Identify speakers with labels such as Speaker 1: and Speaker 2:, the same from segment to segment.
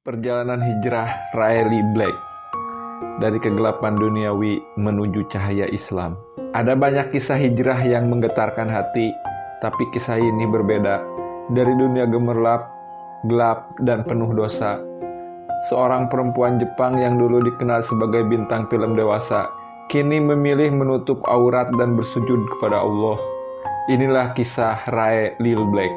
Speaker 1: Perjalanan hijrah Riley Black dari kegelapan duniawi menuju cahaya Islam. Ada banyak kisah hijrah yang menggetarkan hati, tapi kisah ini berbeda. Dari dunia gemerlap, gelap, dan penuh dosa, seorang perempuan Jepang yang dulu dikenal sebagai bintang film dewasa, kini memilih menutup aurat dan bersujud kepada Allah. Inilah kisah Riley Black,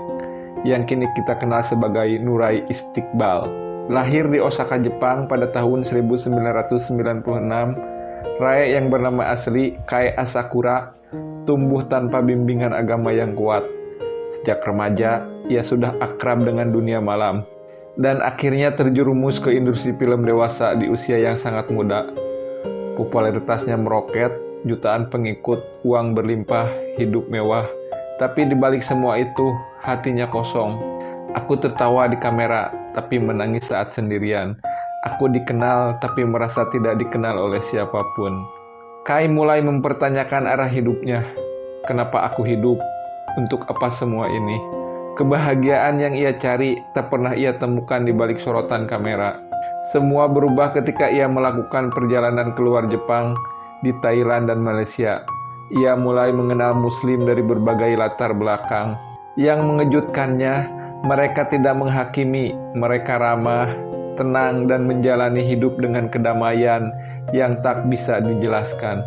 Speaker 1: yang kini kita kenal sebagai Nurai Istiqbal. Lahir di Osaka, Jepang pada tahun 1996, Rai yang bernama asli Kai Asakura tumbuh tanpa bimbingan agama yang kuat. Sejak remaja, ia sudah akrab dengan dunia malam dan akhirnya terjerumus ke industri film dewasa di usia yang sangat muda. Popularitasnya meroket, jutaan pengikut, uang berlimpah, hidup mewah. Tapi di balik semua itu, hatinya kosong. Aku tertawa di kamera, tapi menangis saat sendirian. Aku dikenal, tapi merasa tidak dikenal oleh siapapun. Kai mulai mempertanyakan arah hidupnya. Kenapa aku hidup? Untuk apa semua ini? Kebahagiaan yang ia cari tak pernah ia temukan di balik sorotan kamera. Semua berubah ketika ia melakukan perjalanan keluar Jepang, di Thailand dan Malaysia. Ia mulai mengenal Muslim dari berbagai latar belakang. Yang mengejutkannya, mereka tidak menghakimi, mereka ramah, tenang, dan menjalani hidup dengan kedamaian yang tak bisa dijelaskan.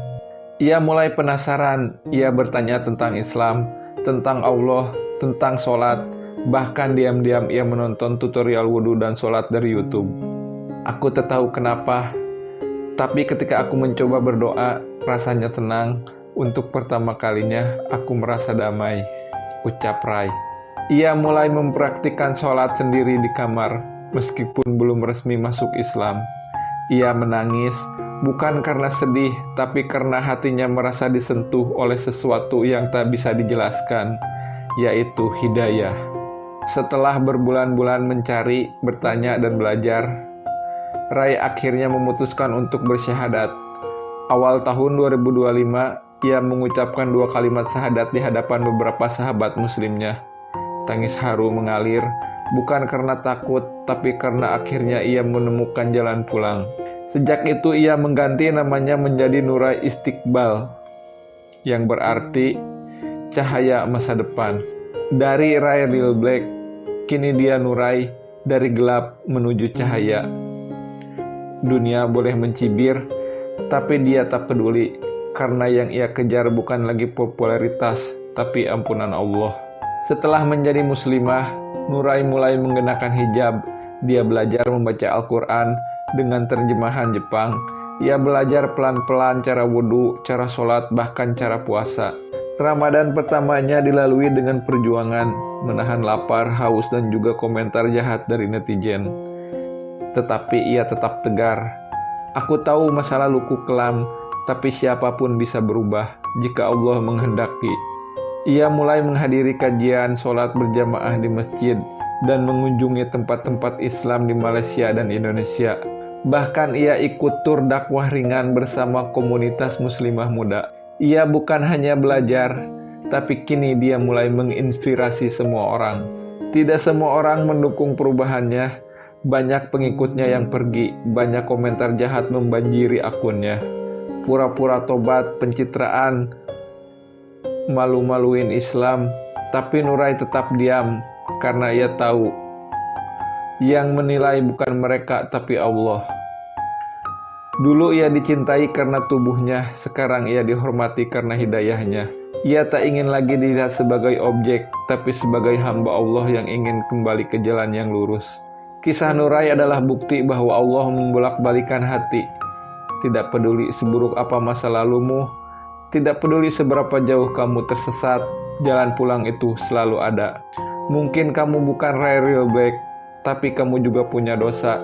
Speaker 1: Ia mulai penasaran, ia bertanya tentang Islam, tentang Allah, tentang sholat, bahkan diam-diam ia menonton tutorial wudhu dan sholat dari YouTube. Aku tak tahu kenapa, tapi ketika aku mencoba berdoa, rasanya tenang. Untuk pertama kalinya, aku merasa damai, ucap Rai. Ia mulai mempraktikkan sholat sendiri di kamar, meskipun belum resmi masuk Islam. Ia menangis, bukan karena sedih, tapi karena hatinya merasa disentuh oleh sesuatu yang tak bisa dijelaskan, yaitu hidayah. Setelah berbulan-bulan mencari, bertanya, dan belajar, Rai akhirnya memutuskan untuk bersyahadat. Awal tahun 2025, ia mengucapkan 2 kalimat syahadat di hadapan beberapa sahabat muslimnya. Tangis haru mengalir, bukan karena takut, tapi karena akhirnya ia menemukan jalan pulang. Sejak itu ia mengganti namanya menjadi Nurai Istiqbal, yang berarti cahaya masa depan. Dari Riley Black, kini dia Nurai, dari gelap menuju cahaya. Dunia boleh mencibir, tapi dia tak peduli, karena yang ia kejar bukan lagi popularitas, tapi ampunan Allah. Setelah menjadi muslimah, Nurai mulai mengenakan hijab. Dia belajar membaca Al-Quran dengan terjemahan Jepang. Ia belajar pelan-pelan cara wudhu, cara sholat, bahkan cara puasa. Ramadan pertamanya dilalui dengan perjuangan, menahan lapar, haus, dan juga komentar jahat dari netizen. Tetapi ia tetap tegar. Aku tahu masa laluku kelam, tapi siapapun bisa berubah jika Allah menghendaki. Ia mulai menghadiri kajian sholat berjamaah di masjid dan mengunjungi tempat-tempat Islam di Malaysia dan Indonesia. Bahkan ia ikut tur dakwah ringan bersama komunitas muslimah muda. Ia bukan hanya belajar, tapi kini dia mulai menginspirasi semua orang. Tidak semua orang mendukung perubahannya. Banyak pengikutnya yang pergi, banyak komentar jahat membanjiri akunnya. Pura-pura tobat, pencitraan, malu-maluin Islam, tapi Nurai tetap diam karena ia tahu yang menilai bukan mereka tapi Allah. Dulu ia dicintai karena tubuhnya, sekarang ia dihormati karena hidayahnya. Ia tak ingin lagi dilihat sebagai objek, tapi sebagai hamba Allah yang ingin kembali ke jalan yang lurus. Kisah Nurai adalah bukti bahwa Allah membolak-balikan hati. Tidak peduli seburuk apa masa lalumu, tidak peduli seberapa jauh kamu tersesat, jalan pulang itu selalu ada. Mungkin kamu bukan Riley Black, tapi kamu juga punya dosa.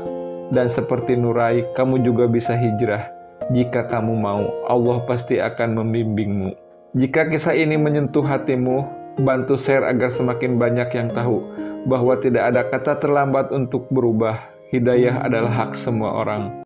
Speaker 1: Dan seperti Nurai, kamu juga bisa hijrah. Jika kamu mau, Allah pasti akan membimbingmu. Jika kisah ini menyentuh hatimu, bantu share agar semakin banyak yang tahu bahwa tidak ada kata terlambat untuk berubah. Hidayah adalah hak semua orang.